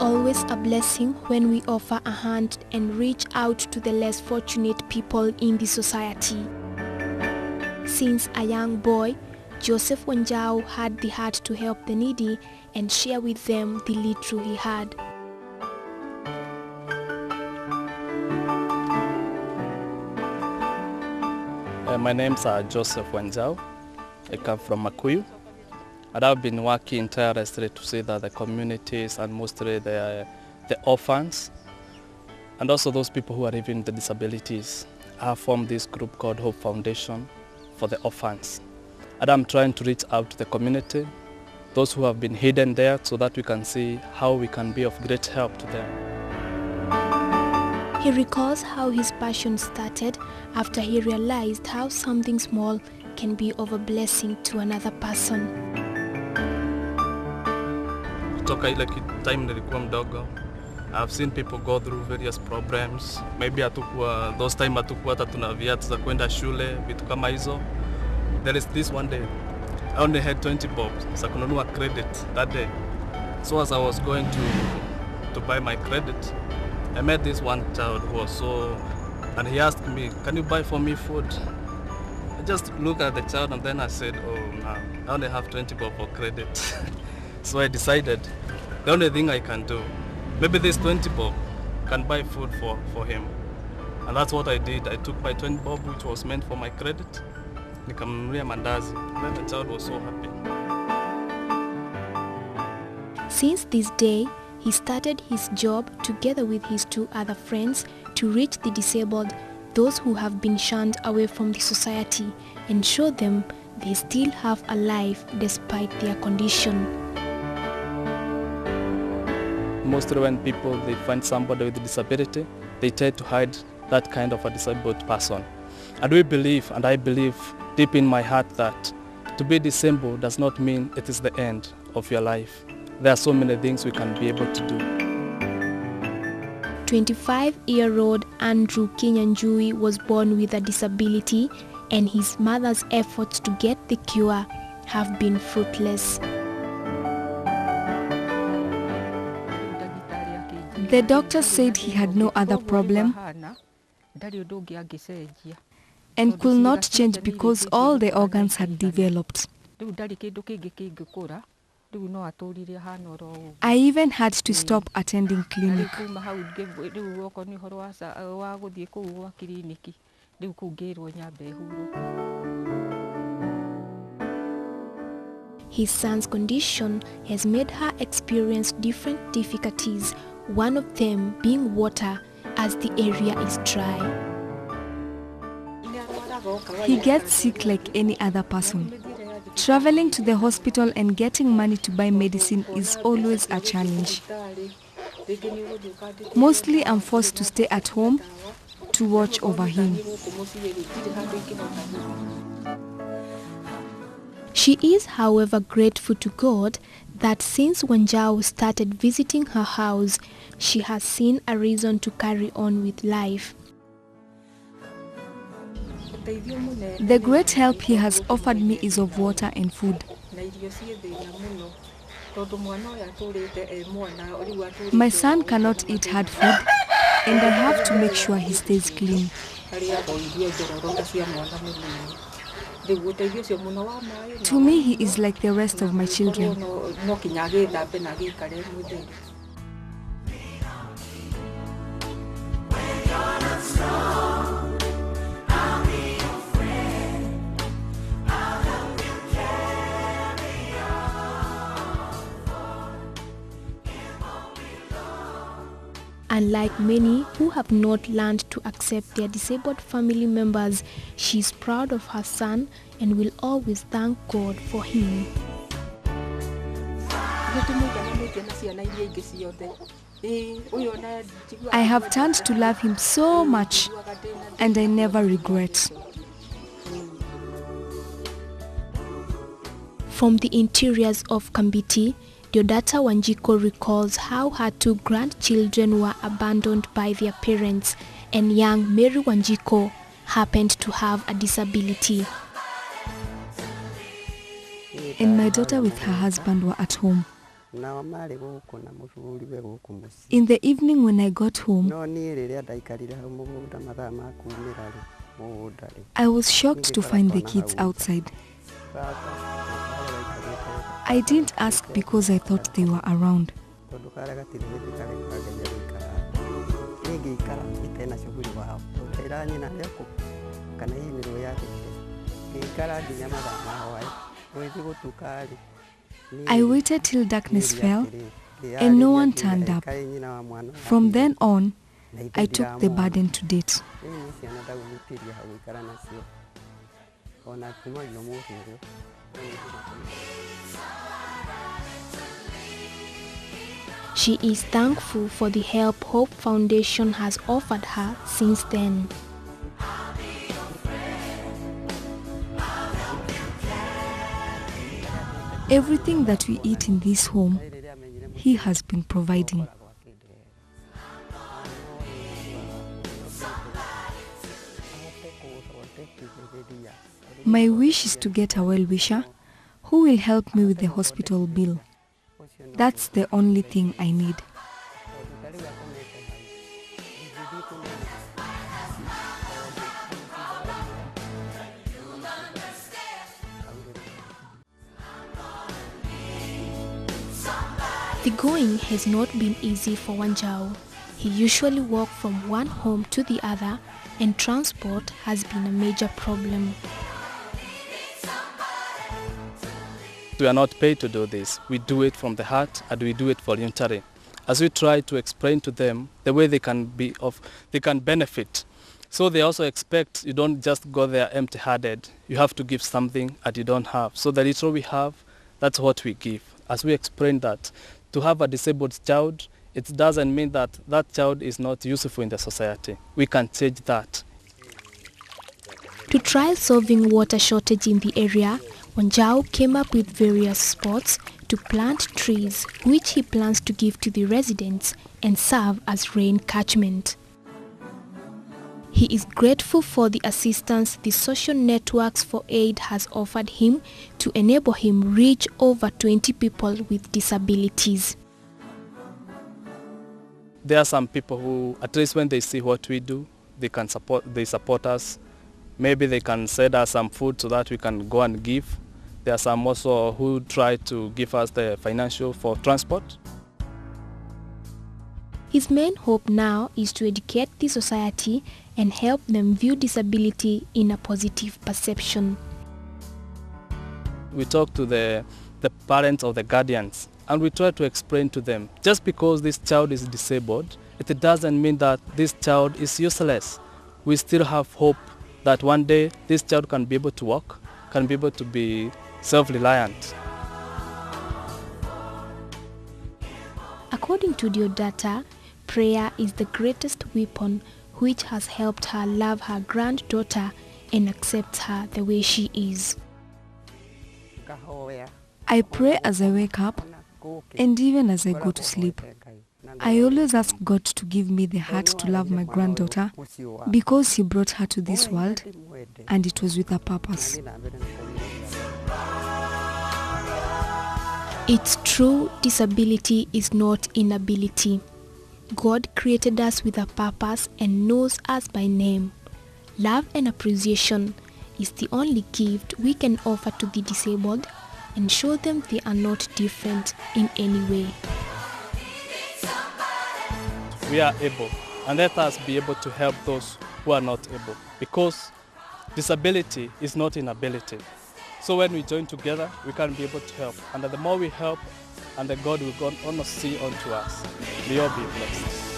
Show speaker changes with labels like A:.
A: always a blessing when we offer a hand and reach out to the less fortunate people in the society. Since a young boy, Joseph Wanjau had the heart to help the needy and share with them the little he had.
B: My name's Joseph Wanjau. I come from Makuyu, and I've been working tirelessly to see that the communities and mostly the orphans and also those people who are living with disabilities have formed this group called Hope Foundation for the orphans. And I'm trying to reach out to the community, those who have been hidden there, so that we can see how we can be of great help to them.
A: He recalls how his passion started after he realized how something small can be of a blessing to another person.
B: Kutoka ile time nilikuwa mdogo, I've seen people go through various problems. Maybe those time hatukuwa hata tuna viatu za kwenda shule, vitu kama hizo. There is this one day, I only had 20 bob za kununua credit that day. So as I was going to buy my credit, I met this one child who was and he asked me, "Can you buy for me food?" I just looked at the child and then I said, "Oh no, I only have 20 bob for credit." So I decided the only thing I can do, maybe this 20 bob can buy food for him. And that's what I did. I took my 20 bob, which was meant for my credit, nikamnunulia mandazi. Then the child was so happy.
A: Since this day, he started his job together with his two other friends to reach the disabled, those who have been shunned away from the society, and show them they still have a life despite their condition.
B: Mostly when they find somebody with a disability, they tend to hide that kind of a disabled person. And we believe, and I believe deep in my heart, that to be disabled does not mean it is the end of your life. There are so many things we can be able to do.
A: 25-year-old Andrew Kinyanjui was born with a disability, and his mother's efforts to get the cure have been fruitless.
C: The doctor said he had no other problem and could not change because all the organs had developed. I even had to stop attending clinic.
A: His son's condition has made her experience different difficulties, one of them being water, as the area is dry.
C: He gets sick like any other person. Traveling to the hospital and getting money to buy medicine is always a challenge. Mostly I'm forced to stay at home to watch over him.
A: She is, however, grateful to God that since Wanjau started visiting her house, she has seen a reason to carry on with life.
C: The great help he has offered me is of water and food. My son cannot eat hard food, and I have to make sure he stays clean. To me, he is like the rest of my children.
A: Unlike many who have not learned to accept their disabled family members, she is proud of her son and will always thank God for him.
C: I have turned to love him so much, and I never regret.
A: From the interiors of Kambiti, Deodata Wanjiko recalls how her two grandchildren were abandoned by their parents, and young Mary Wanjiko happened to have a disability.
C: And my daughter with her husband were at home. In the evening when I got home, I was shocked to find the kids outside. I didn't ask because I thought they were around. I waited till darkness fell and no one turned up. From then on, I took the burden to date.
A: She is thankful for the help Hope Foundation has offered her since then. Everything that we eat in this home, he has been providing. My wish is to get a well-wisher who will help me with the hospital bill. That's the only thing I need. The going has not been easy for Wanjau. He usually walks from one home to the other, and transport has been a major problem.
B: We are not paid to do this. We do it from the heart and we do it voluntarily. As we try to explain to them the way they can benefit. So they also expect you don't just go there empty-handed. You have to give something that you don't have. So the little we have, that's what we give. As we explain that, to have a disabled child, it doesn't mean that that child is not useful in the society. We can change that.
A: To try solving water shortage in the area, Wanjau came up with various spots to plant trees, which he plans to give to the residents and serve as rain catchment. He is grateful for the assistance the Social Networks for Aid has offered him to enable him reach over 20 people with disabilities.
B: There are some people who, at least when they see what we do, they support us. Maybe they can send us some food so that we can go and give. There are some also who try to give us the financial for transport.
A: His main hope now is to educate the society and help them view disability in a positive perception.
B: We talk to the parents or the guardians and we try to explain to them, just because this child is disabled, it doesn't mean that this child is useless. We still have hope that one day this child can be able to walk, can be able to be self-reliant.
A: According to Diodata, prayer is the greatest weapon which has helped her love her granddaughter and accept her the way she is.
C: I pray as I wake up and even as I go to sleep. I always ask God to give me the heart to love my granddaughter because He brought her to this world and it was with a purpose.
A: It's true, disability is not inability. God created us with a purpose and knows us by name. Love and appreciation is the only gift we can offer to the disabled and show them they are not different in any way.
B: We are able, and let us be able to help those who are not able, because disability is not inability. So when we join together, we can be able to help. And the more we help, and the God will go on to see unto us. May all be blessed.